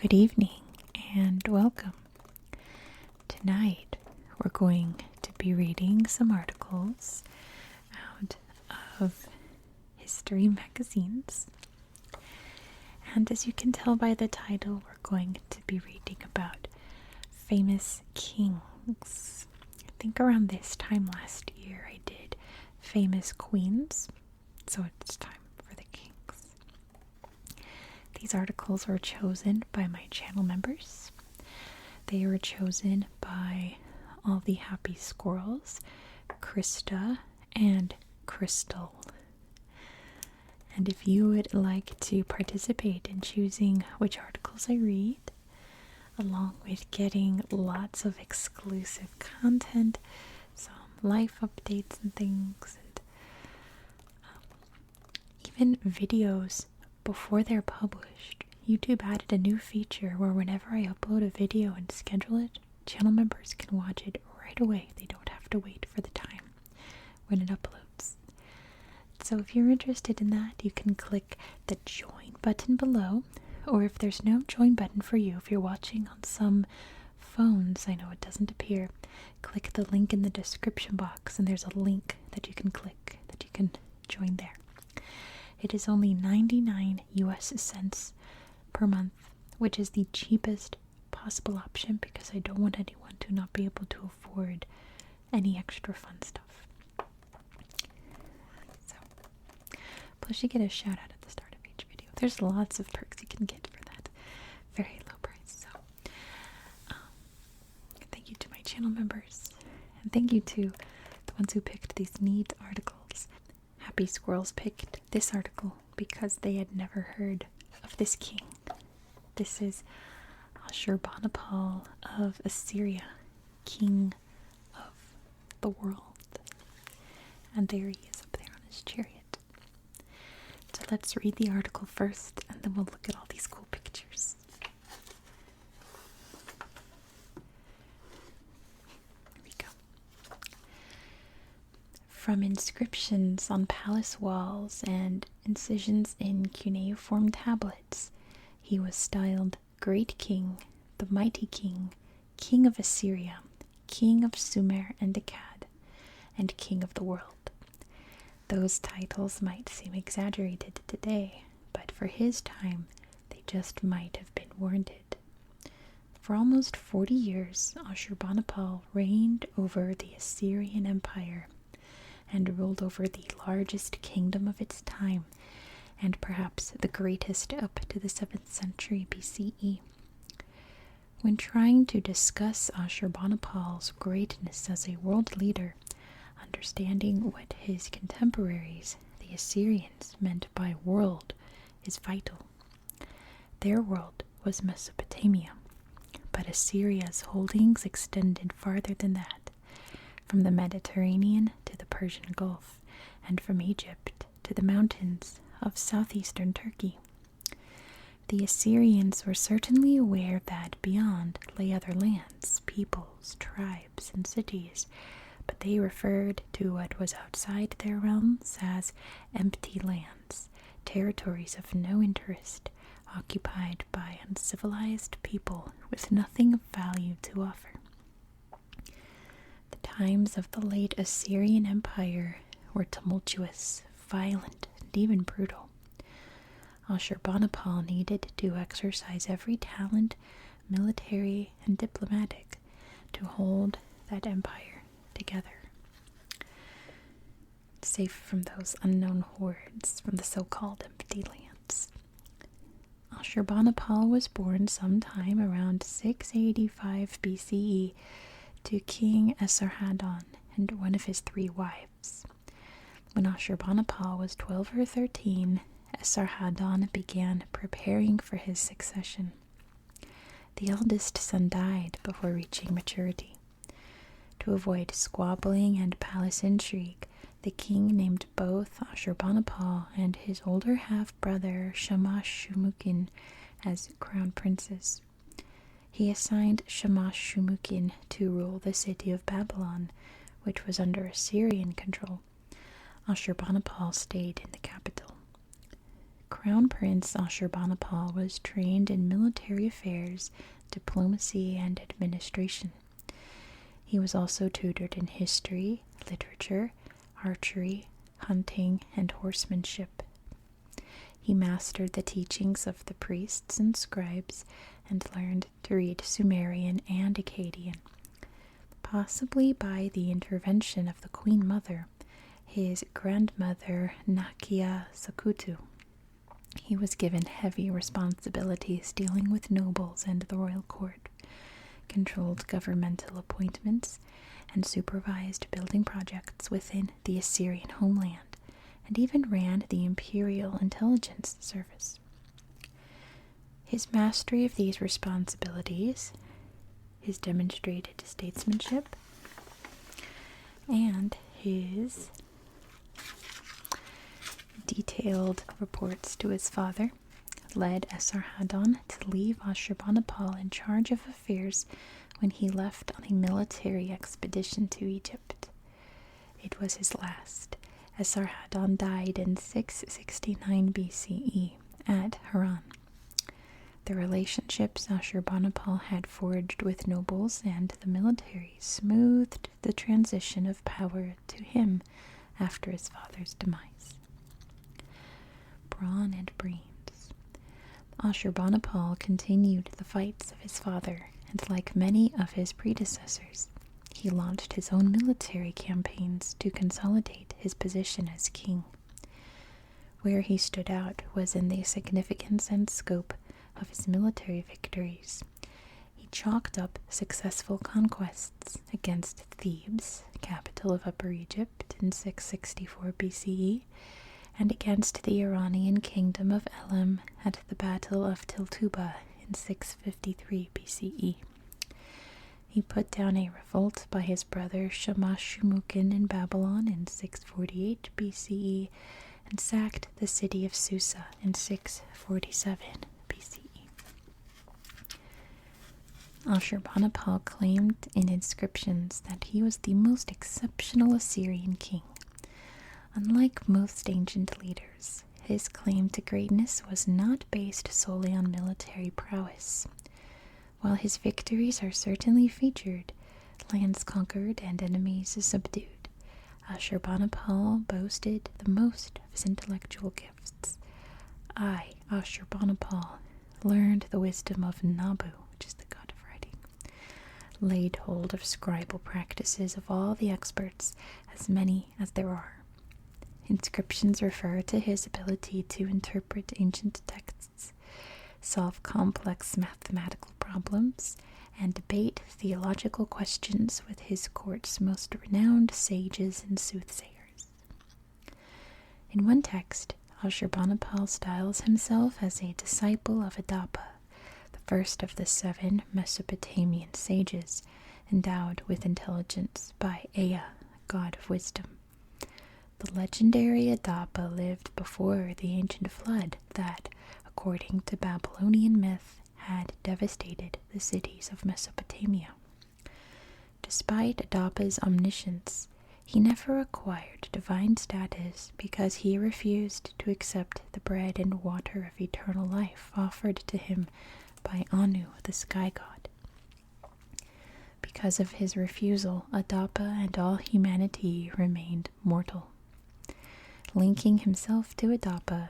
Good evening and welcome. Tonight we're going to be reading some articles out of history magazines. And as you can tell by the title, we're going to be reading about famous kings. I think around this time last year I did famous queens, so it's time for the kings. These articles were chosen by my channel members. They were chosen by all the happy squirrels, Krista and Crystal. And if you would like to participate in choosing which articles I read, along with getting lots of exclusive content, some life updates and things, and even videos before they're published, YouTube added a new feature where whenever I upload a video and schedule it, channel members can watch it right away. They don't have to wait for the time when it uploads. So if you're interested in that, you can click the join button below, or if there's no join button for you, if you're watching on some phones, I know it doesn't appear, click the link in the description box and there's a link that you can click that you can join there. It is only 99 US cents per month, which is the cheapest possible option because I don't want anyone to not be able to afford any extra fun stuff. So, plus you get a shout out at the start of each video. There's lots of perks you can get for that very low price. So, thank you to my channel members, and thank you to the ones who picked these neat articles. Happy Squirrels picked this article because they had never heard of this king. This is Ashurbanipal of Assyria, king of the world. And there he is up there on his chariot. So let's read the article first, and then we'll look at all these cool pictures. Here we go. From inscriptions on palace walls and incisions in cuneiform tablets, he was styled Great King, the Mighty King, King of Assyria, King of Sumer and Akkad, and King of the World. Those titles might seem exaggerated today, but for his time, they just might have been warranted. For almost 40 years, Ashurbanipal reigned over the Assyrian Empire and ruled over the largest kingdom of its time, and perhaps the greatest up to the 7th century BCE. When trying to discuss Ashurbanipal's greatness as a world leader, understanding what his contemporaries, the Assyrians, meant by world is vital. Their world was Mesopotamia, but Assyria's holdings extended farther than that, from the Mediterranean to the Persian Gulf, and from Egypt to the mountains of southeastern Turkey. The Assyrians were certainly aware that beyond lay other lands, peoples, tribes, and cities, but they referred to what was outside their realms as empty lands, territories of no interest, occupied by uncivilized people with nothing of value to offer. The times of the late Assyrian Empire were tumultuous, violent, and even brutal. Ashurbanipal needed to exercise every talent, military and diplomatic, to hold that empire together, safe from those unknown hordes from the so-called empty lands. Ashurbanipal was born sometime around 685 BCE to King Esarhaddon and one of his 3 wives. When Ashurbanipal was 12 or 13, Esarhaddon began preparing for his succession. The eldest son died before reaching maturity. To avoid squabbling and palace intrigue, the king named both Ashurbanipal and his older half-brother Shamash-shumukin as crown princes. He assigned Shamash-shumukin to rule the city of Babylon, which was under Assyrian control. Ashurbanipal stayed in the capital. Crown Prince Ashurbanipal was trained in military affairs, diplomacy, and administration. He was also tutored in history, literature, archery, hunting, and horsemanship. He mastered the teachings of the priests and scribes and learned to read Sumerian and Akkadian. Possibly by the intervention of the Queen Mother, his grandmother Nakia Sakutu. He was given heavy responsibilities dealing with nobles and the royal court, controlled governmental appointments, and supervised building projects within the Assyrian homeland, and even ran the Imperial Intelligence Service. His mastery of these responsibilities, his demonstrated statesmanship, and his detailed reports to his father led Esarhaddon to leave Ashurbanipal in charge of affairs when he left on a military expedition to Egypt. It was his last. Esarhaddon died in 669 BCE at Haran. The relationships Ashurbanipal had forged with nobles and the military smoothed the transition of power to him after his father's demise. Brawn and brains. Ashurbanipal continued the fights of his father, and like many of his predecessors, he launched his own military campaigns to consolidate his position as king. Where he stood out was in the significance and scope of his military victories. He chalked up successful conquests against Thebes, capital of Upper Egypt, in 664 BCE, and against the Iranian kingdom of Elam at the Battle of Tiltuba in 653 BCE. He put down a revolt by his brother Shamash Shumukin in Babylon in 648 BCE and sacked the city of Susa in 647 BCE. Ashurbanipal claimed in inscriptions that he was the most exceptional Assyrian king. Unlike most ancient leaders, his claim to greatness was not based solely on military prowess. While his victories are certainly featured, lands conquered and enemies subdued, Ashurbanipal boasted the most of his intellectual gifts. I, Ashurbanipal, learned the wisdom of Nabu, which is the god of writing, laid hold of scribal practices of all the experts, as many as there are. Inscriptions refer to his ability to interpret ancient texts, solve complex mathematical problems, and debate theological questions with his court's most renowned sages and soothsayers. In one text, Ashurbanipal styles himself as a disciple of Adapa, the first of the 7 Mesopotamian sages, endowed with intelligence by Ea, god of wisdom. The legendary Adapa lived before the ancient flood that, according to Babylonian myth, had devastated the cities of Mesopotamia. Despite Adapa's omniscience, he never acquired divine status because he refused to accept the bread and water of eternal life offered to him by Anu, the sky god. Because of his refusal, Adapa and all humanity remained mortal. Linking himself to Adapa,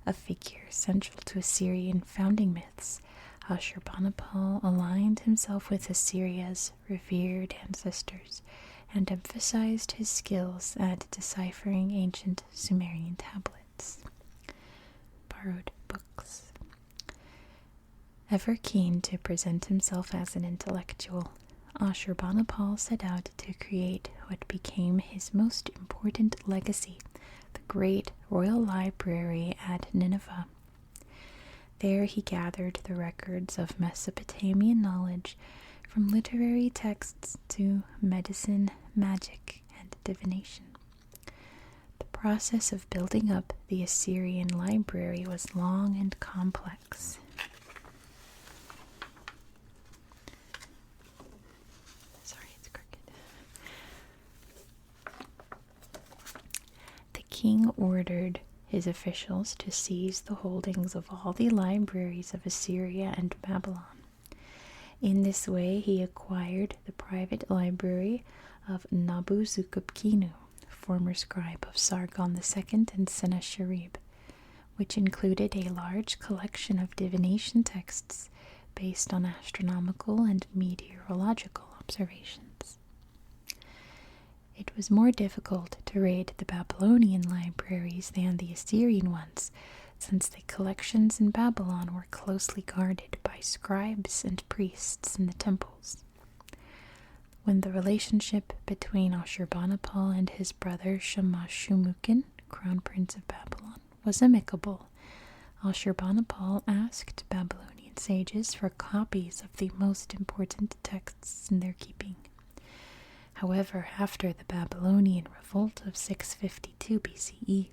a figure central to Assyrian founding myths, Ashurbanipal aligned himself with Assyria's revered ancestors and emphasized his skills at deciphering ancient Sumerian tablets. Borrowed books. Ever keen to present himself as an intellectual, Ashurbanipal set out to create what became his most important legacy, the great royal library at Nineveh. There he gathered the records of Mesopotamian knowledge, from literary texts to medicine, magic, and divination. The process of building up the Assyrian library was long and complex. The king ordered his officials to seize the holdings of all the libraries of Assyria and Babylon. In this way, he acquired the private library of Nabu-Zukupkinu, former scribe of Sargon II and Sennacherib, which included a large collection of divination texts based on astronomical and meteorological observations. It was more difficult to raid the Babylonian libraries than the Assyrian ones, since the collections in Babylon were closely guarded by scribes and priests in the temples. When the relationship between Ashurbanipal and his brother Shamash-shum-ukin, crown prince of Babylon, was amicable, Ashurbanipal asked Babylonian sages for copies of the most important texts in their keeping. However, after the Babylonian revolt of 652 BCE,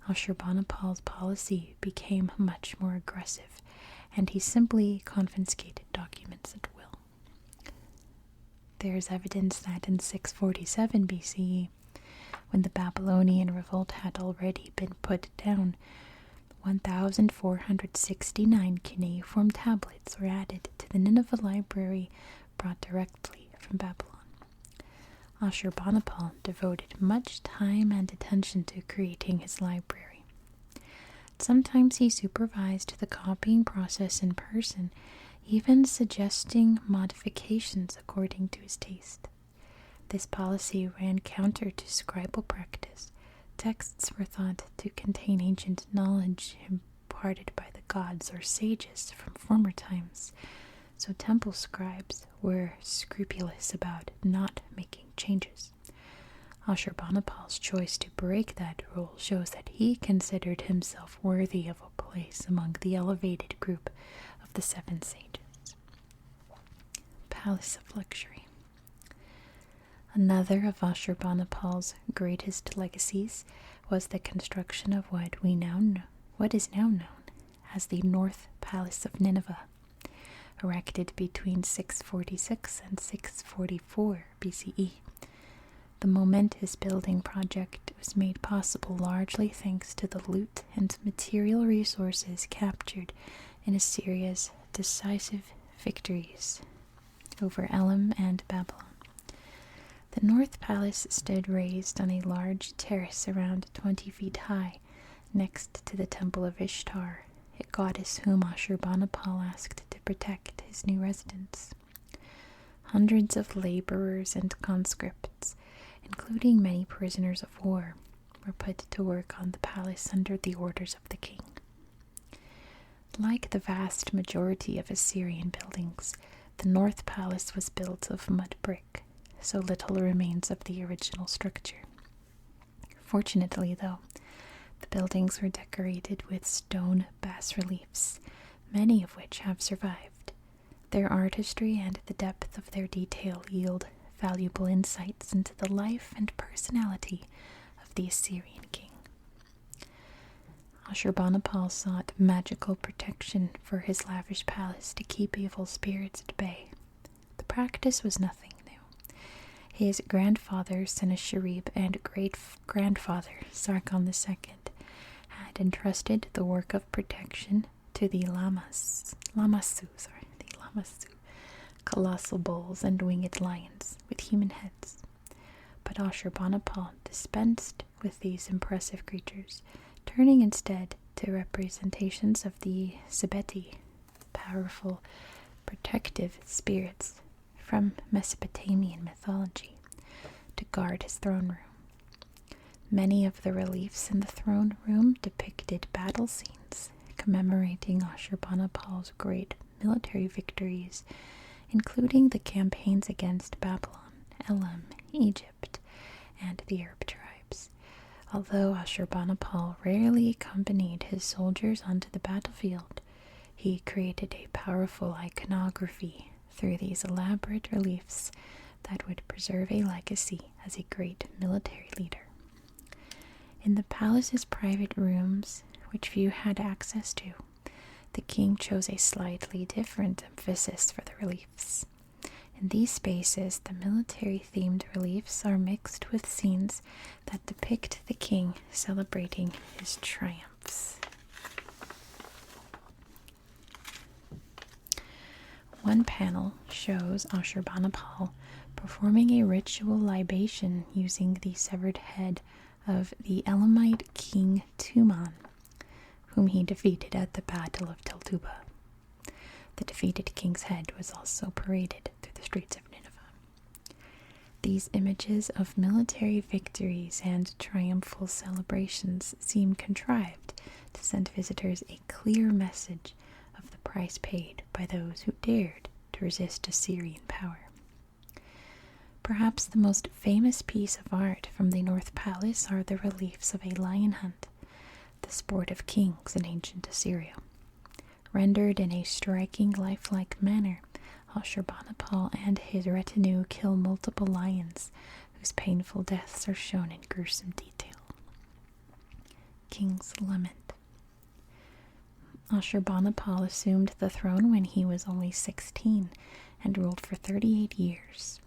Ashurbanipal's policy became much more aggressive, and he simply confiscated documents at will. There is evidence that in 647 BCE, when the Babylonian revolt had already been put down, 1,469 cuneiform tablets were added to the Nineveh library brought directly from Babylon. Ashurbanipal devoted much time and attention to creating his library. Sometimes he supervised the copying process in person, even suggesting modifications according to his taste. This policy ran counter to scribal practice. Texts were thought to contain ancient knowledge imparted by the gods or sages from former times, so temple scribes were scrupulous about not making changes. Ashurbanipal's choice to break that rule shows that he considered himself worthy of a place among the elevated group of the seven sages. Palace of Luxury. Another of Ashurbanipal's greatest legacies was the construction of what is now known as the North Palace of Nineveh, erected between 646 and 644 BCE. The momentous building project was made possible largely thanks to the loot and material resources captured in Assyria's decisive victories over Elam and Babylon. The North Palace stood raised on a large terrace around 20 feet high, next to the Temple of Ishtar, a goddess whom Ashurbanipal asked to protect his new residence. Hundreds of laborers and conscripts, including many prisoners of war, were put to work on the palace under the orders of the king. Like the vast majority of Assyrian buildings, the North Palace was built of mud brick, so little remains of the original structure. Fortunately, though, the buildings were decorated with stone bas-reliefs, many of which have survived. Their artistry and the depth of their detail yield valuable insights into the life and personality of the Assyrian king. Ashurbanipal sought magical protection for his lavish palace to keep evil spirits at bay. The practice was nothing new. His grandfather Sennacherib and great-grandfather Sargon II had entrusted the work of protection to the Lamassu, colossal bulls and winged lions with human heads. But Ashurbanipal dispensed with these impressive creatures, turning instead to representations of the Sebeti, powerful, protective spirits from Mesopotamian mythology, to guard his throne room. Many of the reliefs in the throne room depicted battle scenes commemorating Ashurbanipal's great military victories, including the campaigns against Babylon, Elam, Egypt, and the Arab tribes. Although Ashurbanipal rarely accompanied his soldiers onto the battlefield, he created a powerful iconography through these elaborate reliefs that would preserve a legacy as a great military leader. In the palace's private rooms, which few had access to, the king chose a slightly different emphasis for the reliefs. In these spaces, the military-themed reliefs are mixed with scenes that depict the king celebrating his triumphs. One panel shows Ashurbanipal performing a ritual libation using the severed head of the Elamite king Tuman, whom he defeated at the Battle of Teltuba. The defeated king's head was also paraded through the streets of Nineveh. These images of military victories and triumphal celebrations seem contrived to send visitors a clear message of the price paid by those who dared to resist Assyrian power. Perhaps the most famous piece of art from the North Palace are the reliefs of a lion hunt, the sport of kings in ancient Assyria. Rendered in a striking, lifelike manner, Ashurbanipal and his retinue kill multiple lions, whose painful deaths are shown in gruesome detail. King's Lament. Ashurbanipal assumed the throne when he was only 16 and ruled for 38 years.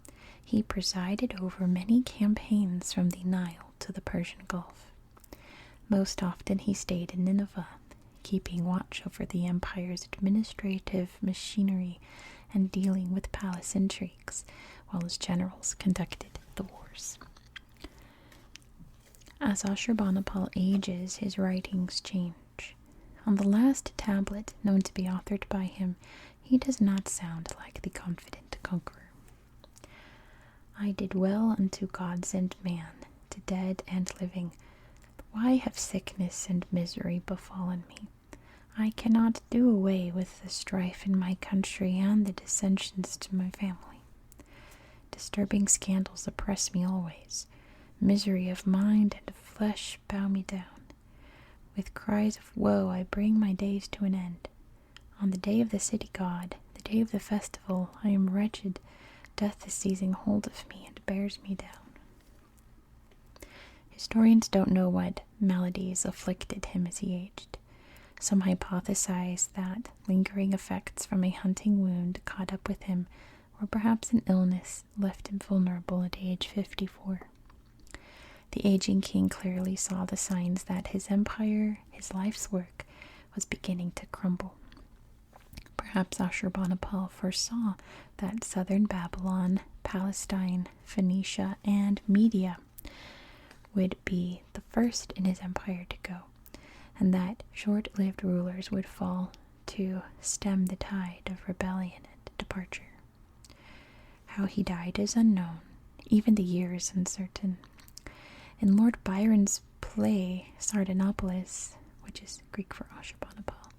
He presided over many campaigns from the Nile to the Persian Gulf. Most often he stayed in Nineveh, keeping watch over the empire's administrative machinery and dealing with palace intrigues, while his generals conducted the wars. As Ashurbanipal ages, his writings change. On the last tablet known to be authored by him, he does not sound like the confident conqueror. I did well unto gods and man, to dead and living. Why have sickness and misery befallen me? I cannot do away with the strife in my country and the dissensions to my family. Disturbing scandals oppress me always. Misery of mind and of flesh bow me down. With cries of woe I bring my days to an end. On the day of the city god, the day of the festival, I am wretched. Death is seizing hold of me and bears me down. Historians don't know what maladies afflicted him as he aged. Some hypothesize that lingering effects from a hunting wound caught up with him, or perhaps an illness left him vulnerable at age 54. The aging king clearly saw the signs that his empire, his life's work, was beginning to crumble. Perhaps Ashurbanipal foresaw that southern Babylon, Palestine, Phoenicia, and Media would be the first in his empire to go, and that short-lived rulers would fall to stem the tide of rebellion and departure. How he died is unknown, even the year is uncertain. In Lord Byron's play Sardanapalus, which is Greek for Ashurbanipal,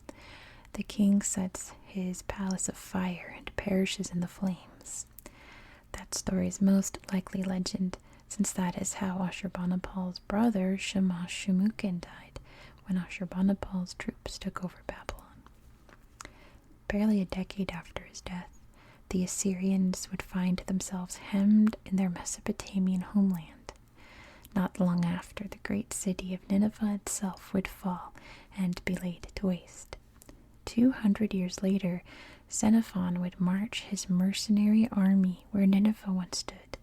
the king sets his palace afire and perishes in the flames. That story is most likely legend, since that is how Ashurbanipal's brother Shamash-shumukin died when Ashurbanipal's troops took over Babylon. Barely a decade after his death, the Assyrians would find themselves hemmed in their Mesopotamian homeland. Not long after, the great city of Nineveh itself would fall and be laid to waste. 200 years later, Xenophon would march his mercenary army where Nineveh once stood,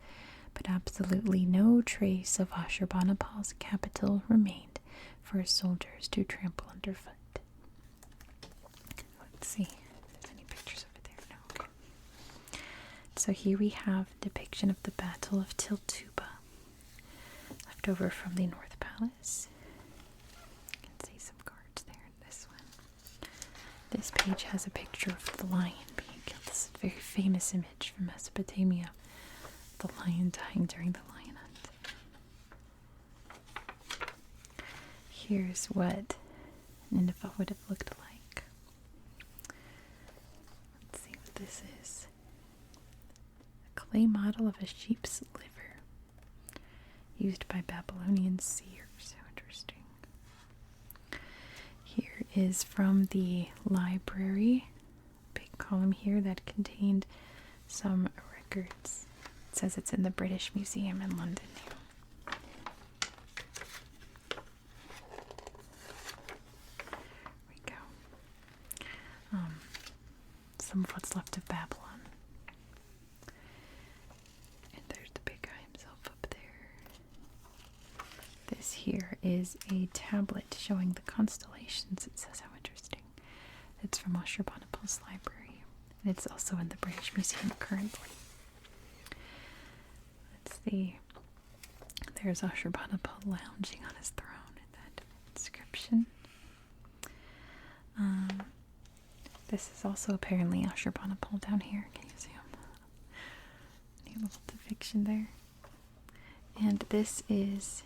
but absolutely no trace of Ashurbanipal's capital remained for his soldiers to trample underfoot. Let's see if there's any pictures over there. No. Okay. So here we have a depiction of the Battle of Teltuba, left over from the North Palace. You can see some cards there in this one. This page has a picture of the lion being killed. This is a very famous image from Mesopotamia. The lion dying during the lion hunt. Here's what Nineveh would have looked like. Let's see what this is. A clay model of a sheep's liver, used by Babylonian seers. How interesting. Here is from the library, big column here that contained some records. It says it's in the British Museum in London. There we go. Some of what's left of Babylon. is a tablet showing the constellations. It says, how interesting. It's from Ashurbanipal's library. And it's also in the British Museum currently. Let's see. There's Ashurbanipal lounging on his throne in that inscription. This is also apparently Ashurbanipal down here. Can you see him? Neat little depiction there. And this is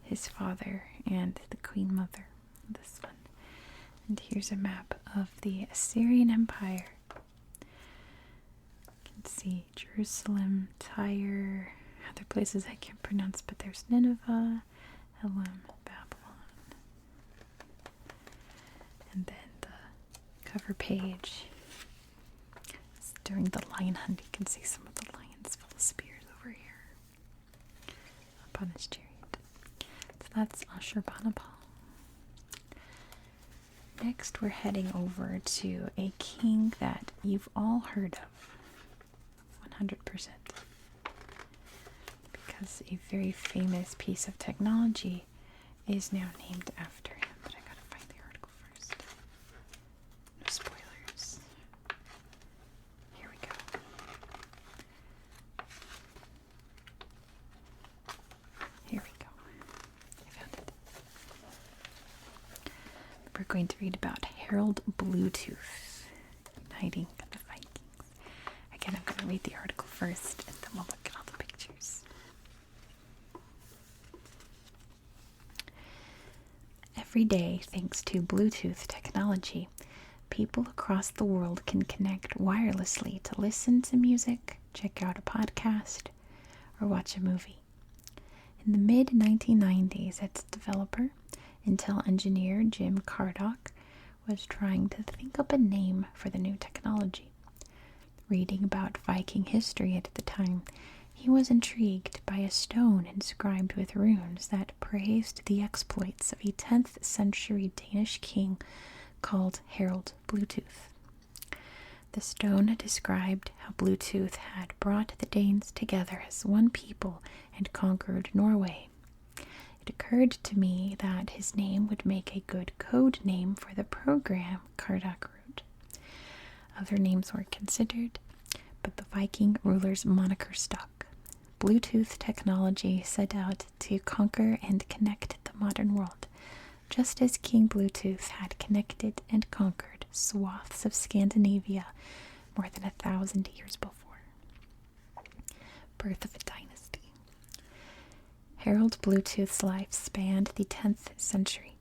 his father and the Queen Mother. This one. And here's a map of the Assyrian Empire. You can see Jerusalem, Tyre, other places I can't pronounce, but there's Nineveh, Elam, Babylon. And then the cover page. During the lion hunt, you can see some of the lions full of spears over here up on his chariot. So that's Ashurbanipal. Next, we're heading over to a king that you've all heard of, 100%. Because a very famous piece of technology is now named after him. But I gotta find the article first. No spoilers. Here we go. Here we go. I found it. We're going to read about Harald Bluetooth uniting the Vikings. Again, I'm going to read the article first, and then we'll look at all the pictures. Every day, thanks to Bluetooth technology, people across the world can connect wirelessly to listen to music, check out a podcast, or watch a movie. In the mid-1990s, its developer, Intel engineer Jim Cardock, was trying to think up a name for the new technology. Reading about Viking history at the time, he was intrigued by a stone inscribed with runes that praised the exploits of a 10th century Danish king called Harald Bluetooth. The stone described how Bluetooth had brought the Danes together as one people and conquered Norway. It occurred to me that his name would make a good code name for the program, Cardock wrote. Other names were considered, but the Viking ruler's moniker stuck. Bluetooth technology set out to conquer and connect the modern world, just as King Bluetooth had connected and conquered swaths of Scandinavia more than 1,000 years before. Birth of a dynasty. Harald Bluetooth's life spanned the 10th century.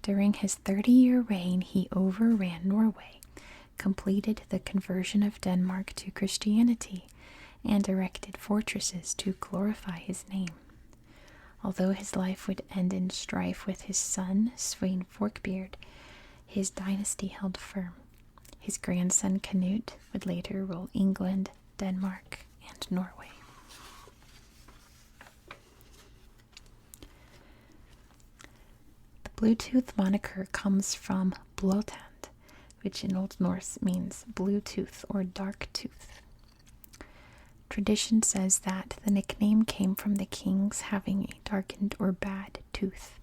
During his 30-year reign, he overran Norway, completed the conversion of Denmark to Christianity, and erected fortresses to glorify his name. Although his life would end in strife with his son, Svein Forkbeard, his dynasty held firm. His grandson Canute would later rule England, Denmark, and Norway. The Bluetooth moniker comes from blåtand, which in Old Norse means blue tooth or dark tooth. Tradition says that the nickname came from the kings having a darkened or bad tooth,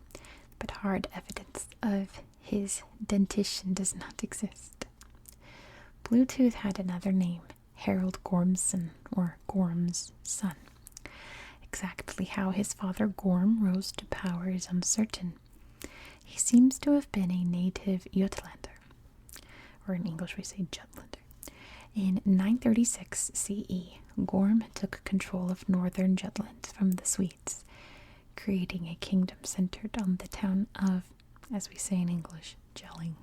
but hard evidence of his dentition does not exist. Bluetooth had another name, Harald Gormson, or Gorm's son. Exactly how his father Gorm rose to power is uncertain. He seems to have been a native Jutlander, or in English we say Jutlander. In 936 CE, Gorm took control of northern Jutland from the Swedes, creating a kingdom centered on the town of, as we say in English, Jelling.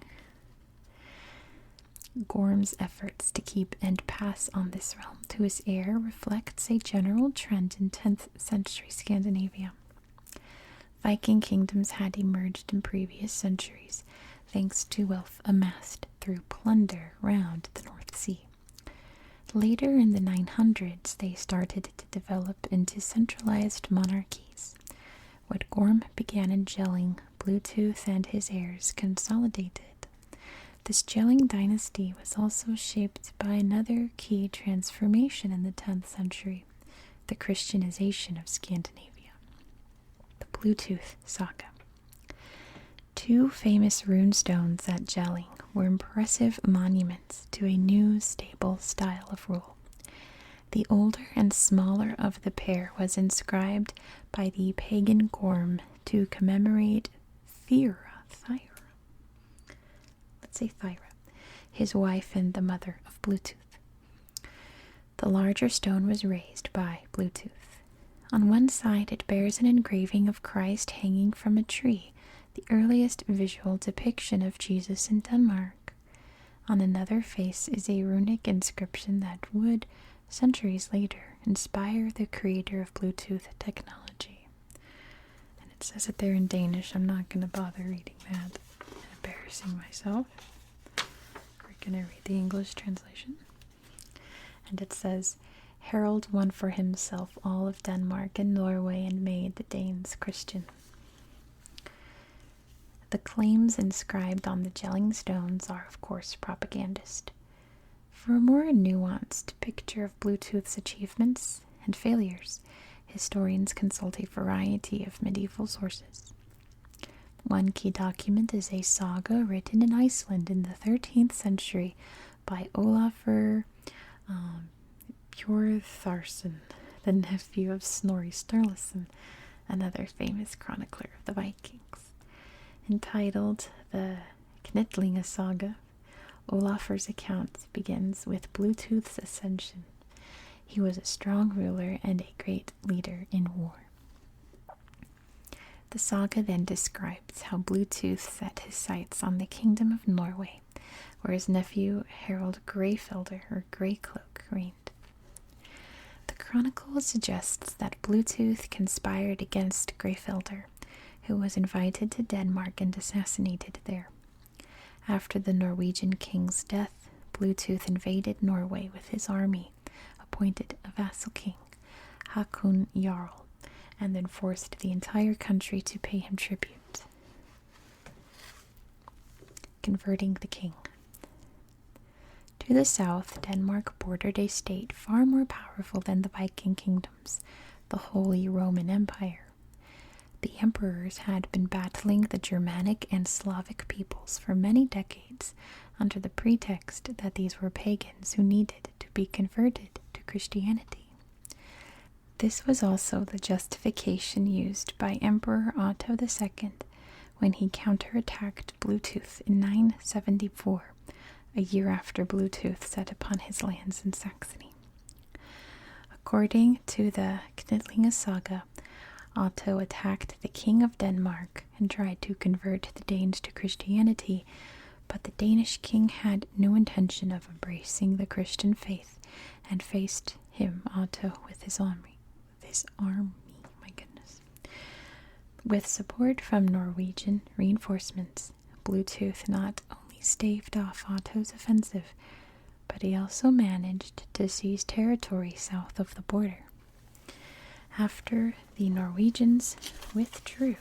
Gorm's efforts to keep and pass on this realm to his heir reflects a general trend in 10th century Scandinavia. Viking kingdoms had emerged in previous centuries thanks to wealth amassed through plunder round the North Sea. Later in the 900s, they started to develop into centralized monarchies. What Gorm began in Jelling, Bluetooth and his heirs consolidated. This Jelling dynasty was also shaped by another key transformation in the 10th century, the Christianization of Scandinavia. The Bluetooth Saga. Two famous rune stones at Jelling were impressive monuments to a new, stable style of rule. The older and smaller of the pair was inscribed by the pagan Gorm to commemorate Thyra, his wife and the mother of Bluetooth. The larger stone was raised by Bluetooth. On one side it bears an engraving of Christ hanging from a tree, the earliest visual depiction of Jesus in Denmark. On another face is a runic inscription that would, centuries later, inspire the creator of Bluetooth technology. And it says it there in Danish. I'm not going to bother reading that. I'm embarrassing myself. We're going to read the English translation. And it says, Harald won for himself all of Denmark and Norway and made the Danes Christian. The claims inscribed on the Jelling stones are, of course, propagandist. For a more nuanced picture of Bluetooth's achievements and failures, historians consult a variety of medieval sources. One key document is a saga written in Iceland in the 13th century by Olafur Björnþarsson, the nephew of Snorri Sturluson, another famous chronicler of the Vikings. Entitled the Knitlinga Saga, Olafur's account begins with Bluetooth's ascension. He was a strong ruler and a great leader in war. The saga then describes how Bluetooth set his sights on the kingdom of Norway, where his nephew Harald Greyfelder, or Greycloak, reigned. The chronicle suggests that Bluetooth conspired against Greyfelder, who was invited to Denmark and assassinated there. After the Norwegian king's death, Bluetooth invaded Norway with his army, appointed a vassal king, Hakon Jarl, and then forced the entire country to pay him tribute, converting the king. To the south, Denmark bordered a state far more powerful than the Viking kingdoms, the Holy Roman Empire. The emperors had been battling the Germanic and Slavic peoples for many decades under the pretext that these were pagans who needed to be converted to Christianity. This was also the justification used by Emperor Otto II when he counterattacked Bluetooth in 974, a year after Bluetooth set upon his lands in Saxony. According to the Knitlinga Saga, Otto attacked the king of Denmark and tried to convert the Danes to Christianity, but the Danish king had no intention of embracing the Christian faith and faced him, Otto, with his army. With support from Norwegian reinforcements, Bluetooth not only staved off Otto's offensive, but he also managed to seize territory south of the border. After the Norwegians withdrew,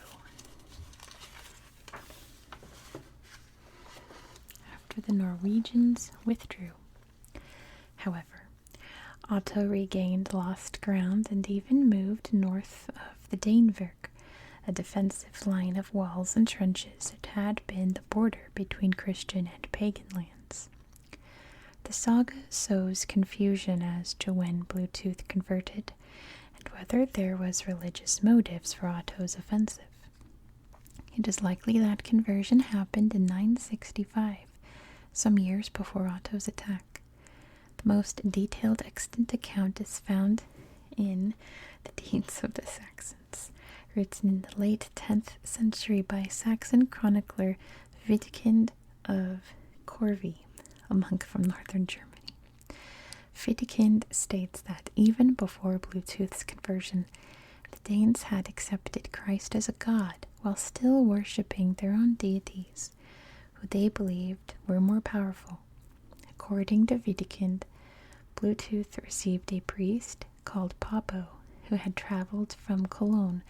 however, Otto regained lost ground and even moved north of the Danevirk, a defensive line of walls and trenches that had been the border between Christian and pagan lands. The saga sows confusion as to when Bluetooth converted and whether there was religious motives for Otto's offensive. It is likely that conversion happened in 965, some years before Otto's attack. The most detailed extant account is found in the Deeds of the Saxons, written in the late 10th century by Saxon chronicler Wittikind of Corvey, a monk from northern Germany. Wittikind states that even before Bluetooth's conversion, the Danes had accepted Christ as a god while still worshipping their own deities, who they believed were more powerful. According to Wittikind, Bluetooth received a priest called Popo, who had traveled from Cologne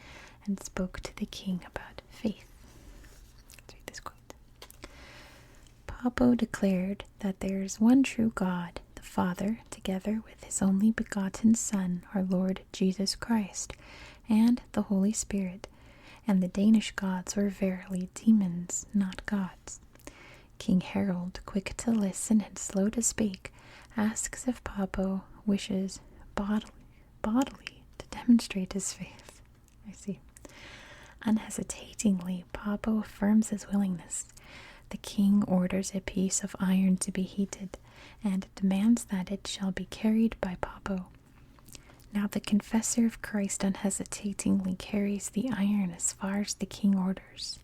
and spoke to the king about faith. Let's read this quote. Popo declared that there is one true God, the Father, together with his only begotten Son, our Lord Jesus Christ, and the Holy Spirit, and the Danish gods were verily demons, not gods. King Harald, quick to listen and slow to speak, asks if Papa wishes bodily to demonstrate his faith. I see. Unhesitatingly, Papa affirms his willingness. The king orders a piece of iron to be heated and demands that it shall be carried by Papa. Now the confessor of Christ unhesitatingly carries the iron as far as the king orders.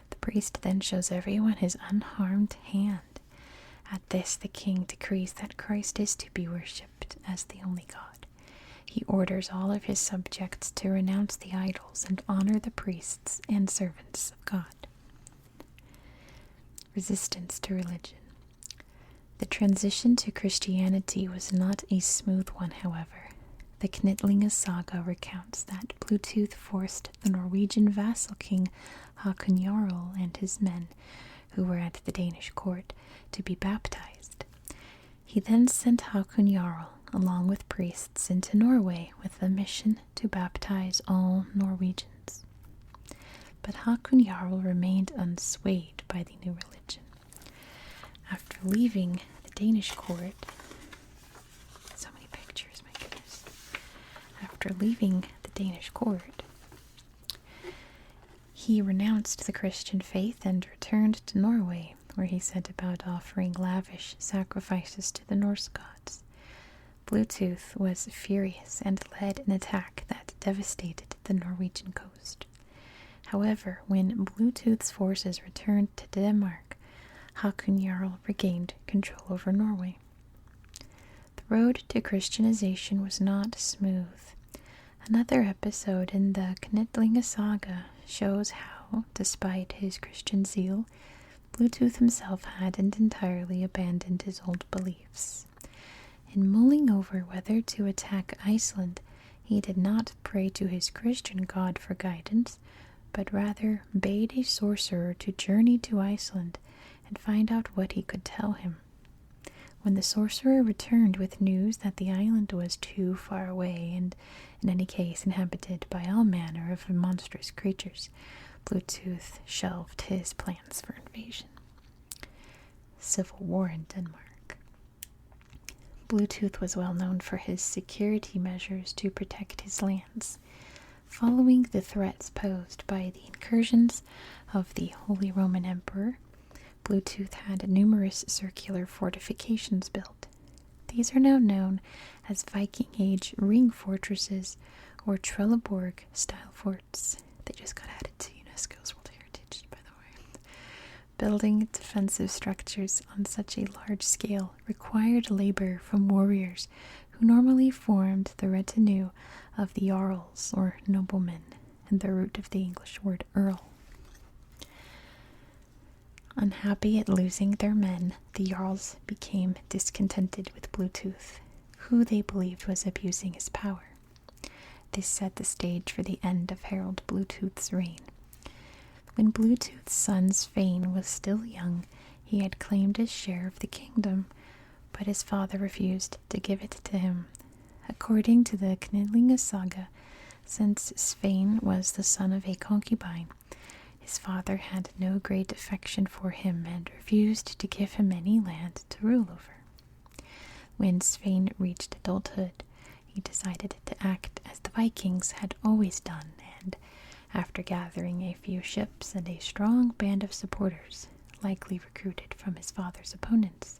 The priest then shows everyone his unharmed hand. At this the king decrees that Christ is to be worshipped as the only God. He orders all of his subjects to renounce the idols and honor the priests and servants of God. Resistance to religion. The transition to Christianity was not a smooth one, however. The Knitlinga saga recounts that Bluetooth forced the Norwegian vassal king Hakon Jarl and his men, who were at the Danish court, to be baptized. He then sent Hakon Jarl, along with priests, into Norway with the mission to baptize all Norwegians. But Hakon Jarl remained unswayed by the new religion. After leaving the Danish court, so many pictures, my goodness. After leaving the Danish court, he renounced the Christian faith and returned to Norway, where he set about offering lavish sacrifices to the Norse gods. Bluetooth was furious and led an attack that devastated the Norwegian coast. However, when Bluetooth's forces returned to Denmark, Hakon Jarl regained control over Norway. The road to Christianization was not smooth. Another episode in the Knitlinga saga shows how, despite his Christian zeal, Bluetooth himself hadn't entirely abandoned his old beliefs. In mulling over whether to attack Iceland, he did not pray to his Christian god for guidance, but rather bade a sorcerer to journey to Iceland and find out what he could tell him. When the sorcerer returned with news that the island was too far away and, in any case, inhabited by all manner of monstrous creatures, Bluetooth shelved his plans for invasion. Civil War in Denmark. Bluetooth was well known for his security measures to protect his lands. Following the threats posed by the incursions of the Holy Roman Emperor, Bluetooth had numerous circular fortifications built. These are now known as Viking Age ring fortresses or Trelleborg-style forts. They just got added to UNESCO's World Heritage, by the way. Building defensive structures on such a large scale required labor from warriors who normally formed the retinue of the Jarls or noblemen, and the root of the English word earl. Unhappy at losing their men, the Jarls became discontented with Bluetooth, who they believed was abusing his power. This set the stage for the end of Harald Bluetooth's reign. When Bluetooth's son Svein was still young, he had claimed his share of the kingdom, but his father refused to give it to him. According to the Knitlinga saga, since Svein was the son of a concubine, his father had no great affection for him and refused to give him any land to rule over. When Svein reached adulthood, he decided to act as the Vikings had always done, and after gathering a few ships and a strong band of supporters, likely recruited from his father's opponents,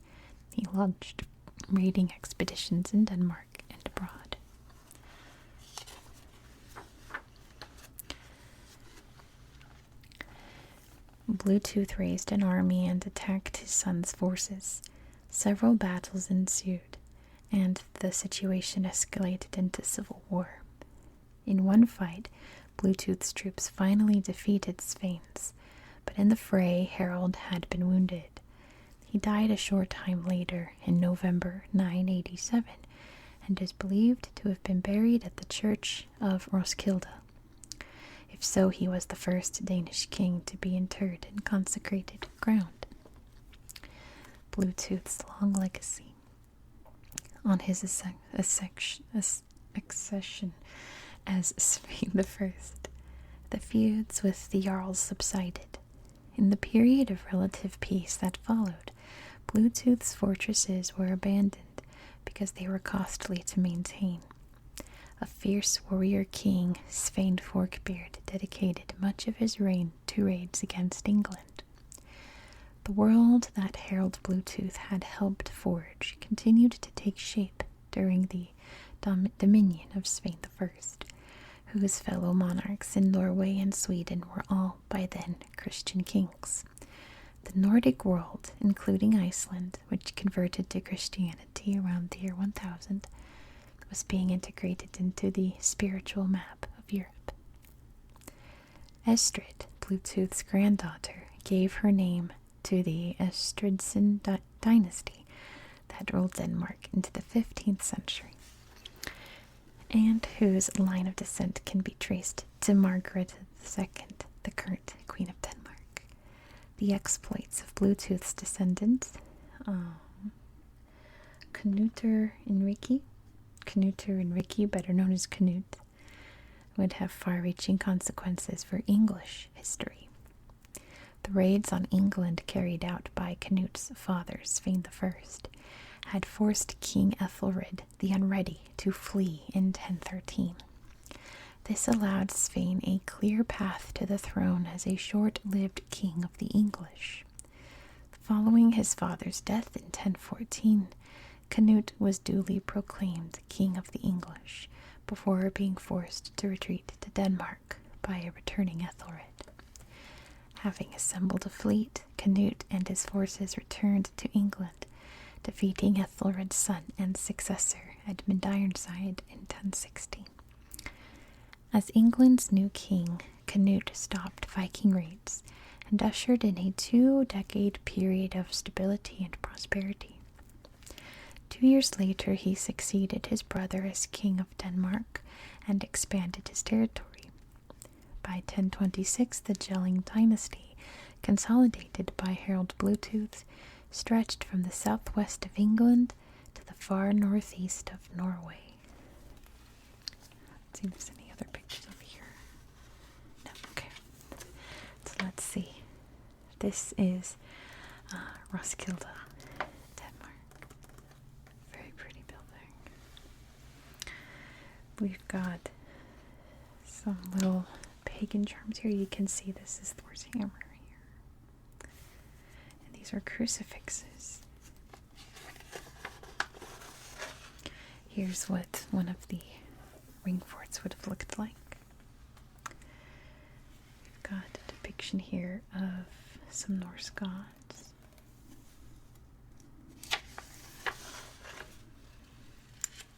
he launched raiding expeditions in Denmark and abroad. Bluetooth raised an army and attacked his son's forces. Several battles ensued, and the situation escalated into civil war. In one fight, Bluetooth's troops finally defeated Svein's, but in the fray, Harald had been wounded. He died a short time later, in November 987, and is believed to have been buried at the church of Roskilde. If so, he was the first Danish king to be interred in consecrated ground. Bluetooth's long legacy. On his accession as Svein I, the feuds with the Jarls subsided. In the period of relative peace that followed, Bluetooth's fortresses were abandoned because they were costly to maintain. A fierce warrior king, Svein Forkbeard, dedicated much of his reign to raids against England. The world that Harald Bluetooth had helped forge continued to take shape during the dominion of Svein I, whose fellow monarchs in Norway and Sweden were all by then Christian kings. The Nordic world, including Iceland, which converted to Christianity around the year 1000, was being integrated into the spiritual map of Europe. Estrid, Bluetooth's granddaughter, gave her name to the Estridsen dynasty that ruled Denmark into the 15th century, and whose line of descent can be traced to Margaret II, the current Queen of Denmark. The exploits of Bluetooth's descendants, Knutur Enriki, better known as Knut, would have far-reaching consequences for English history. The raids on England carried out by Knut's father, Svein I, had forced King Ethelred the Unready to flee in 1013. This allowed Svein a clear path to the throne as a short-lived king of the English. Following his father's death in 1014, Knut was duly proclaimed King of the English before being forced to retreat to Denmark by a returning Ethelred. Having assembled a fleet, Knut and his forces returned to England, defeating Ethelred's son and successor, Edmund Ironside, in 1016. As England's new king, Knut stopped Viking raids and ushered in a 2-decade period of stability and prosperity. 2 years later, he succeeded his brother as king of Denmark and expanded his territory. By 1026, the Jelling dynasty, consolidated by Harald Bluetooth, stretched from the southwest of England to the far northeast of Norway. Let's see if there's any other pictures over here. No, okay. So let's see. This is Roskilde, Denmark. Very pretty building. We've got some little pagan charms here. You can see this is Thor's hammer here. And these are crucifixes. Here's what one of the ring forts would have looked like. We've got a depiction here of some Norse gods.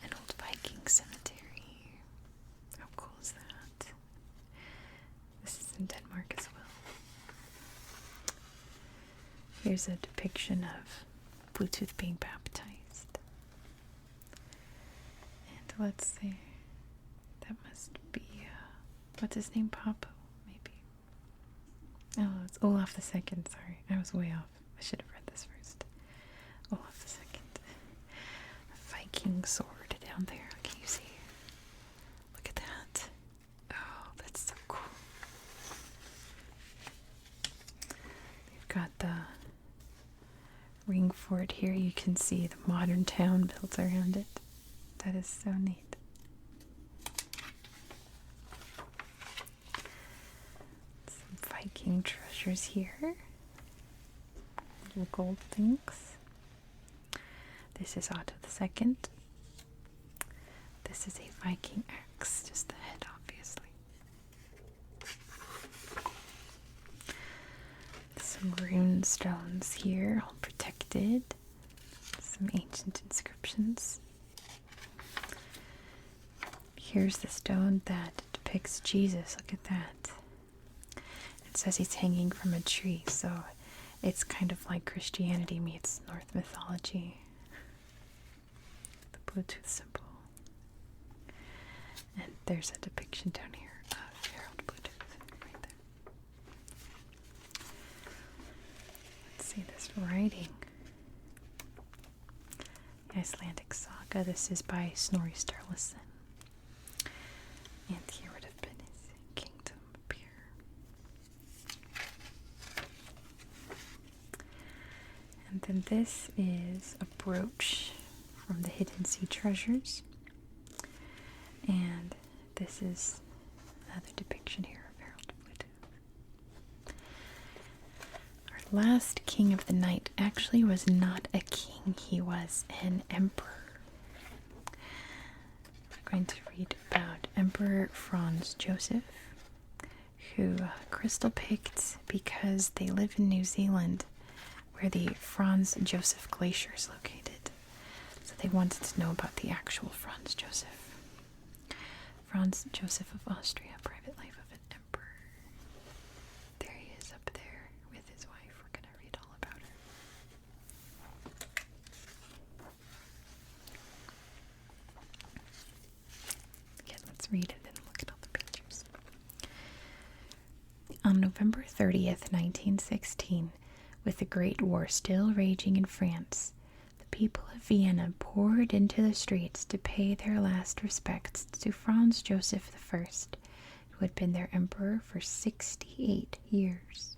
An old Viking cemetery. How cool is that? This is in Denmark as well. Here's a depiction of Bluetooth being baptized. And let's see. That must be, what's his name? Papo, maybe. Oh, it's Olaf II. Sorry, I was way off. I should have read this first. Olaf II. A Viking sword down there. Can you see? Look at that. Oh, that's so cool. We've got the ring fort here. You can see the modern town built around it. That is so neat. Some Viking treasures here. Little gold things. This is Otto II. This is a Viking axe, just the head, obviously. Some rune stones here, all protected. Some ancient inscriptions. Here's the stone that depicts Jesus. Look at that. It says he's hanging from a tree, so it's kind of like Christianity meets Norse mythology. The Bluetooth symbol. And there's a depiction down here of Harald Bluetooth right there. Let's see this writing. Icelandic saga. This is by Snorri Sturluson. And here would have been his kingdom up here. And then this is a brooch from the Hidden Sea Treasures. And this is another depiction here of Harald. Our last king of the night actually was not a king, he was an emperor. We're going to read about Emperor Franz Josef, who crystal picked because they live in New Zealand, where the Franz Josef Glacier is located. So they wanted to know about the actual Franz Josef. Franz Josef of Austria, Private Life of an Emperor. There he is up there with his wife. We're going to read all about her. Okay, let's read it and look at all the pictures. On November 30th, 1916, with the Great War still raging in France, the people of Vienna poured into the streets to pay their last respects to Franz Josef I, who had been their emperor for 68 years.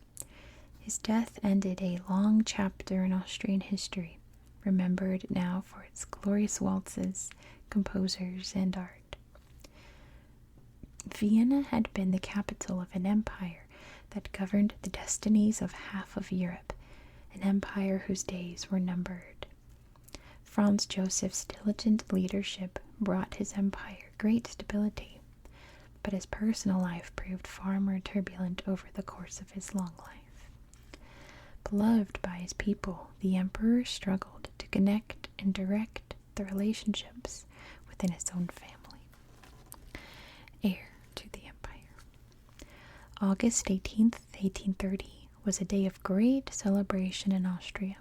His death ended a long chapter in Austrian history, remembered now for its glorious waltzes, composers, and art. Vienna had been the capital of an empire that governed the destinies of half of Europe, an empire whose days were numbered. Franz Josef's diligent leadership brought his empire great stability, but his personal life proved far more turbulent over the course of his long life. Beloved by his people, the emperor struggled to connect and direct the relationships within his own family. Heir to the empire. August 18th, 1830 was a day of great celebration in Austria.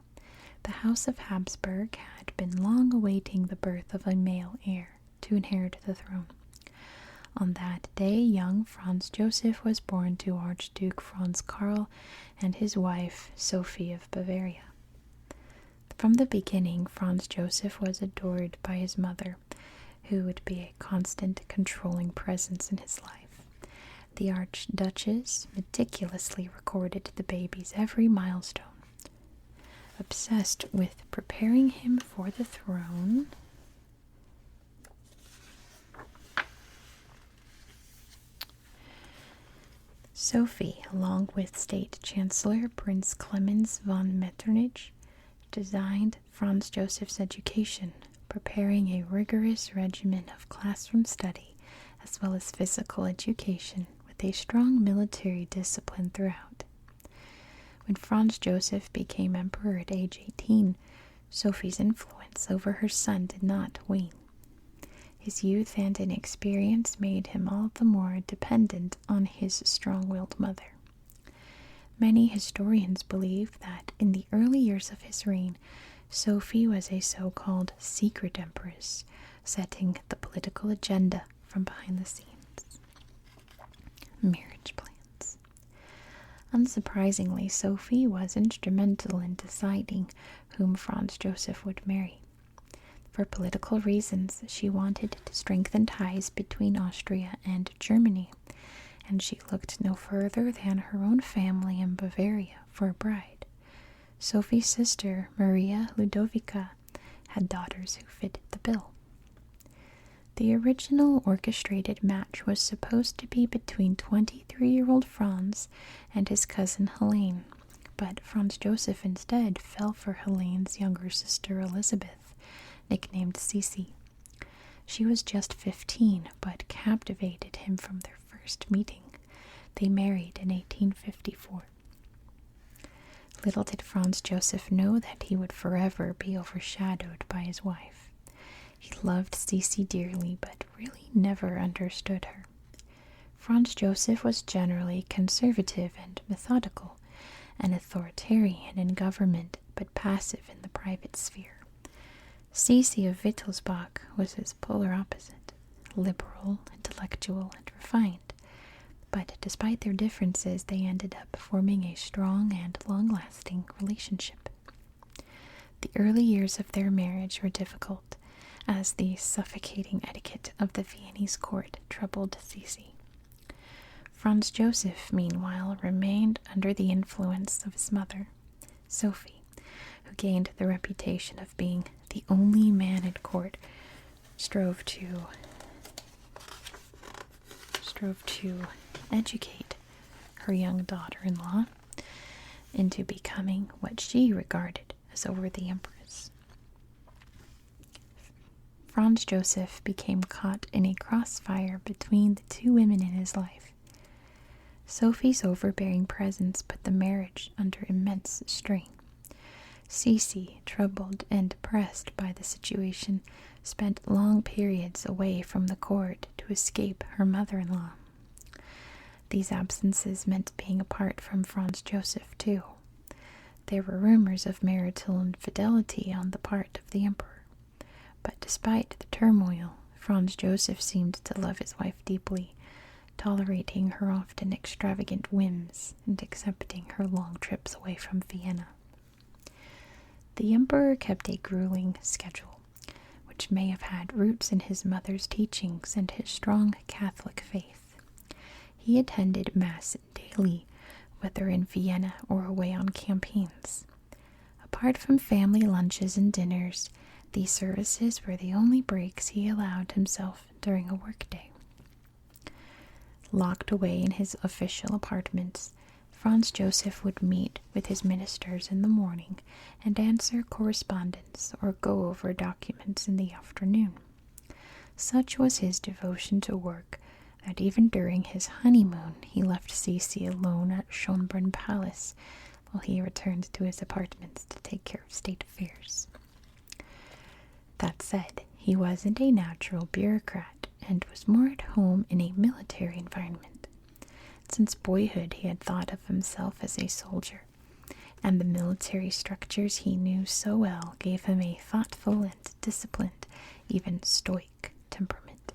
The House of Habsburg had been long awaiting the birth of a male heir to inherit the throne. On that day, young Franz Josef was born to Archduke Franz Karl and his wife, Sophie of Bavaria. From the beginning, Franz Josef was adored by his mother, who would be a constant controlling presence in his life. The Archduchess meticulously recorded the baby's every milestone. Obsessed with preparing him for the throne, Sophie, along with State Chancellor Prince Clemens von Metternich, designed Franz Josef's education, preparing a rigorous regimen of classroom study as well as physical education with a strong military discipline throughout. When Franz Josef became emperor at age 18, Sophie's influence over her son did not wane. His youth and inexperience made him all the more dependent on his strong-willed mother. Many historians believe that in the early years of his reign, Sophie was a so-called secret empress, setting the political agenda from behind the scenes. Marriage plans. Unsurprisingly, Sophie was instrumental in deciding whom Franz Josef would marry. For political reasons, she wanted to strengthen ties between Austria and Germany, and she looked no further than her own family in Bavaria for a bride. Sophie's sister, Maria Ludovica, had daughters who fitted the bill. The original orchestrated match was supposed to be between 23-year-old Franz and his cousin Helene, but Franz Josef instead fell for Helene's younger sister Elizabeth, nicknamed Sisi. She was just 15, but captivated him from their first meeting. They married in 1854. Little did Franz Josef know that he would forever be overshadowed by his wife. He loved Sisi dearly, but really never understood her. Franz Josef was generally conservative and methodical, an authoritarian in government, but passive in the private sphere. Sisi of Wittelsbach was his polar opposite, liberal, intellectual, and refined. But despite their differences, they ended up forming a strong and long-lasting relationship. The early years of their marriage were difficult, as the suffocating etiquette of the Viennese court troubled Sisi. Franz Josef, meanwhile, remained under the influence of his mother, Sophie, who who gained the reputation of being the only man at court, strove to educate her young daughter-in-law into becoming what she regarded as a worthy empress. Franz Josef became caught in a crossfire between the two women in his life. Sophie's overbearing presence put the marriage under immense strain. Sisi, troubled and depressed by the situation, spent long periods away from the court to escape her mother-in-law. These absences meant being apart from Franz Josef too. There were rumors of marital infidelity on the part of the emperor, but despite the turmoil, Franz Josef seemed to love his wife deeply, tolerating her often extravagant whims and accepting her long trips away from Vienna. The emperor kept a grueling schedule, which may have had roots in his mother's teachings and his strong Catholic faith. He attended Mass daily, whether in Vienna or away on campaigns. Apart from family lunches and dinners, these services were the only breaks he allowed himself during a workday. Locked away in his official apartments, Franz Josef would meet with his ministers in the morning and answer correspondence or go over documents in the afternoon. Such was his devotion to work that even during his honeymoon he left Sisi alone at Schönbrunn Palace while he returned to his apartments to take care of state affairs. That said, he wasn't a natural bureaucrat and was more at home in a military environment. Since boyhood he had thought of himself as a soldier, and the military structures he knew so well gave him a thoughtful and disciplined, even stoic temperament.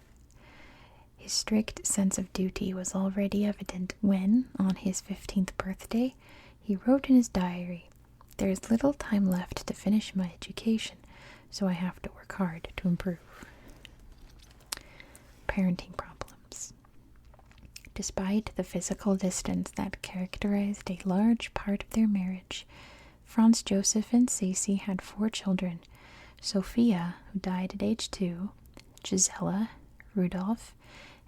His strict sense of duty was already evident when, on his 15th birthday, he wrote in his diary, "There is little time left to finish my education, so I have to work hard to improve." Parenting problems. Despite the physical distance that characterized a large part of their marriage, Franz Josef and Sisi had 4 children: Sophia, who died at age 2, Gisela, Rudolf,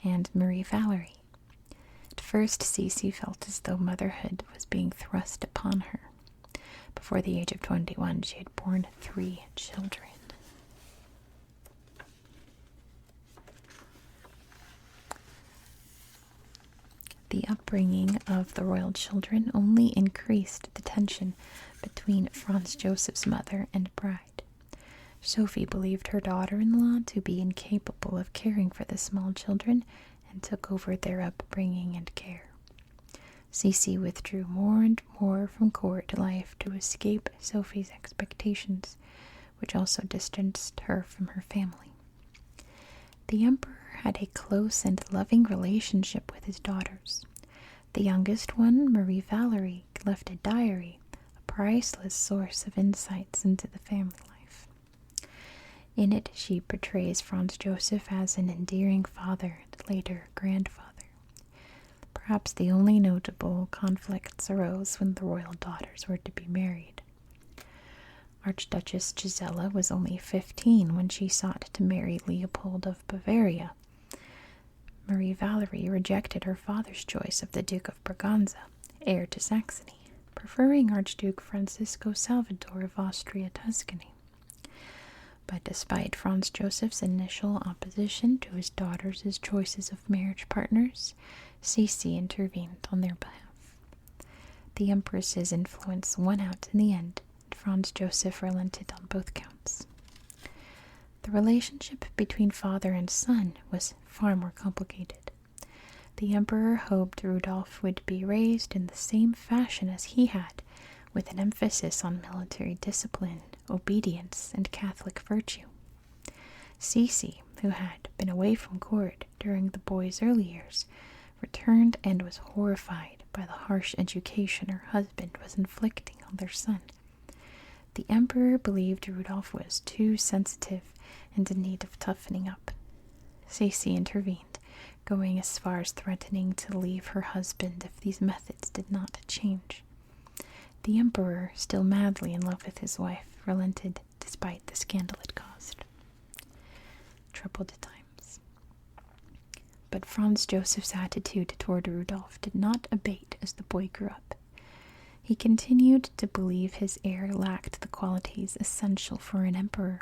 and Marie Valerie. At first, Sisi felt as though motherhood was being thrust upon her. Before the age of 21, she had borne 3 children. The upbringing of the royal children only increased the tension between Franz Josef's mother and bride. Sophie believed her daughter-in-law to be incapable of caring for the small children and took over their upbringing and care. Sisi withdrew more and more from court life to escape Sophie's expectations, which also distanced her from her family. The emperor had a close and loving relationship with his daughters. The youngest one, Marie Valerie, left a diary, a priceless source of insights into the family life. In it, she portrays Franz Josef as an endearing father and later grandfather. Perhaps the only notable conflicts arose when the royal daughters were to be married. Archduchess Gisela was only 15 when she sought to marry Leopold of Bavaria. Marie Valerie rejected her father's choice of the Duke of Braganza, heir to Saxony, preferring Archduke Francisco Salvador of Austria-Tuscany. But despite Franz Josef's initial opposition to his daughters' choices of marriage partners, Sisi intervened on their behalf. The empress's influence won out in the end, and Franz Josef relented on both counts. The relationship between father and son was far more complicated. The emperor hoped Rudolf would be raised in the same fashion as he had, with an emphasis on military discipline, obedience, and Catholic virtue. Sisi, who had been away from court during the boy's early years, returned and was horrified by the harsh education her husband was inflicting on their son. The emperor believed Rudolf was too sensitive and in need of toughening up. Sisi intervened, going as far as threatening to leave her husband if these methods did not change. The emperor, still madly in love with his wife, relented despite the scandal it caused. Troubled times. But Franz Joseph's attitude toward Rudolf did not abate as the boy grew up. He continued to believe his heir lacked the qualities essential for an emperor.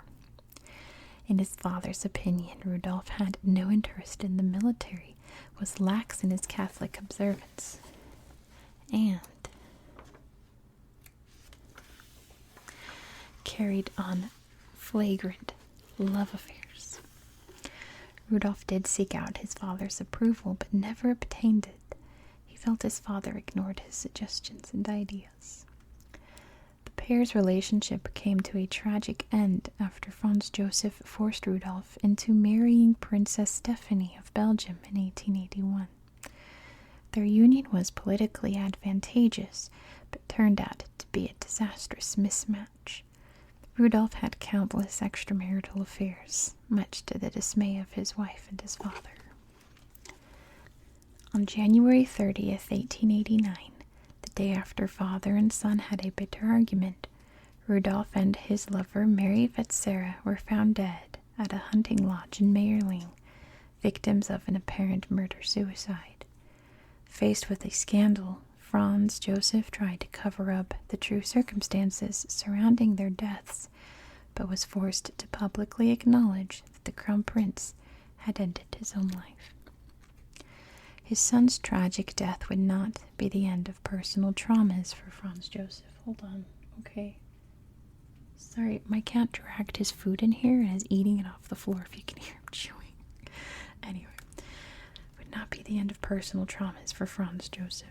In his father's opinion, Rudolf had no interest in the military, was lax in his Catholic observance, and carried on flagrant love affairs. Rudolf did seek out his father's approval, but never obtained it. He felt his father ignored his suggestions and ideas. The pair's relationship came to a tragic end after Franz Joseph forced Rudolf into marrying Princess Stephanie of Belgium in 1881. Their union was politically advantageous, but turned out to be a disastrous mismatch. Rudolf had countless extramarital affairs, much to the dismay of his wife and his father. On January 30th, 1889, the day after father and son had a bitter argument, Rudolf and his lover Mary Vetsera were found dead at a hunting lodge in Mayerling, victims of an apparent murder-suicide. Faced with a scandal, Franz Joseph tried to cover up the true circumstances surrounding their deaths, but was forced to publicly acknowledge that the Crown Prince had ended his own life. His son's tragic death would not be the end of personal traumas for Franz Joseph. Hold on, okay. Sorry, my cat dragged his food in here and is eating it off the floor if you can hear him chewing. Anyway, would not be the end of personal traumas for Franz Joseph.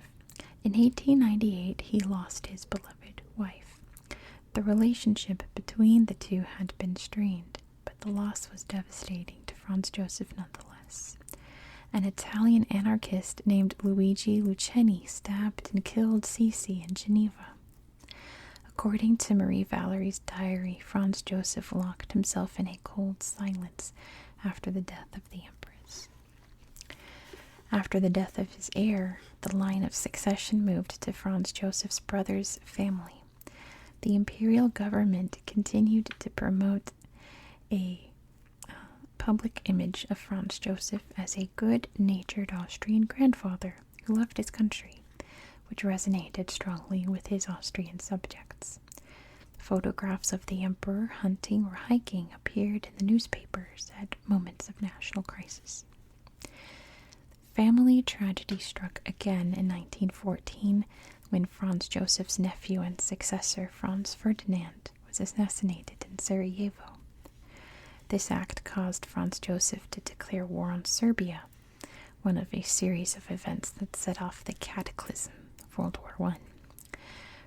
In 1898, he lost his beloved wife. The relationship between the two had been strained, but the loss was devastating to Franz Joseph nonetheless. An Italian anarchist named Luigi Lucchini stabbed and killed Sisi in Geneva. According to Marie Valerie's diary, Franz Joseph locked himself in a cold silence after the death of the empress. After the death of his heir, the line of succession moved to Franz Joseph's brother's family. The imperial government continued to promote a public image of Franz Joseph as a good-natured Austrian grandfather who loved his country, which resonated strongly with his Austrian subjects. Photographs of the emperor hunting or hiking appeared in the newspapers at moments of national crisis. Family tragedy struck again in 1914 when Franz Joseph's nephew and successor Franz Ferdinand was assassinated in Sarajevo. This act caused Franz Joseph to declare war on Serbia, one of a series of events that set off the cataclysm of World War I.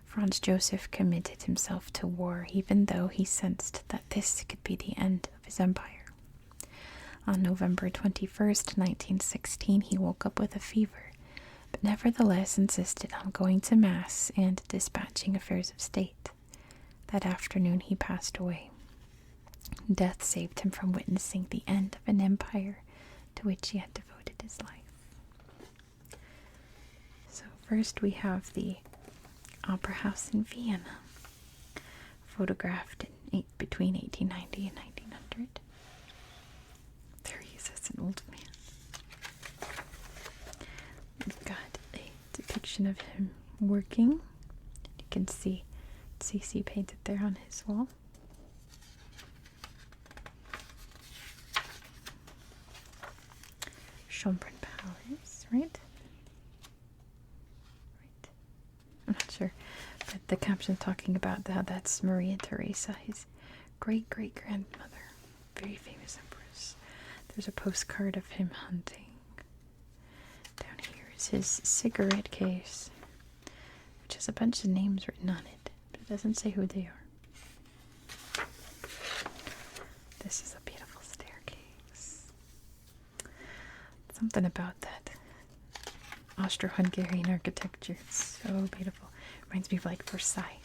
Franz Joseph committed himself to war even though he sensed that this could be the end of his empire. On November 21st, 1916, he woke up with a fever, but nevertheless insisted on going to Mass and dispatching affairs of state. That afternoon he passed away. Death saved him from witnessing the end of an empire to which he had devoted his life. So first we have the Opera House in Vienna, photographed between 1890 and 1900. There he is as an old man. We've got a depiction of him working. You can see Sisi painted there on his wall. Ashurbanipal, right? I'm not sure, but the caption talking about how that's Maria Theresa, his great-great-grandmother, very famous empress. There's a postcard of him hunting. Down here is his cigarette case, which has a bunch of names written on it, but it doesn't say who they are. This is a beautiful staircase. Something about that Austro-Hungarian architecture. It's so beautiful. Reminds me of like Versailles.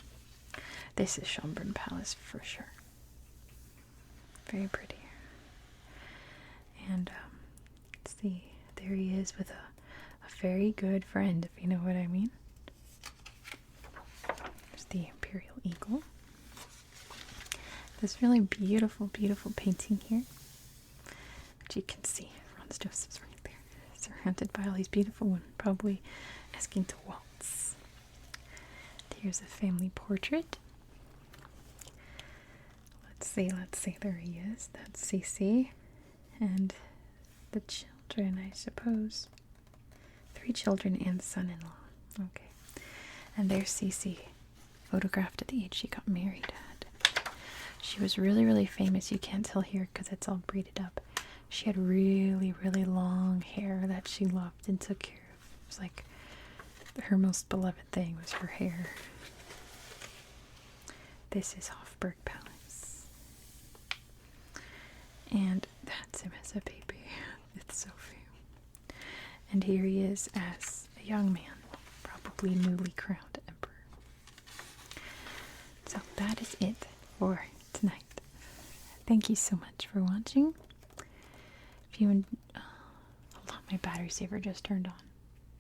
This is Schönbrunn Palace for sure. Very pretty. And let's see, there he is with a very good friend, if you know what I mean. the imperial eagle. This really beautiful, beautiful painting here, which you can see. Franz Joseph's right there, surrounded by all these beautiful women, probably asking to waltz. Here's a family portrait. Let's see, there he is. That's Cece. And the children, I suppose. 3 children and son-in-law. Okay. And there's Cece, photographed at the age she got married at. She was really, really famous. You can't tell here because it's all braided up. She had really, really long hair that she loved and took care of. It was like her most beloved thing was her hair. This is Hofburg Palace. And that's him as a baby. It's so cute. And here he is as a young man, probably newly crowned emperor. So that is it for tonight. Thank you so much for watching. If you hold on, my battery saver just turned on.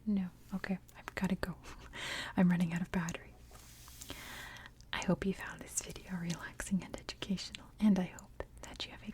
No, okay, I've got to go. I'm running out of battery. I hope you found this video relaxing and educational, and I hope that you have a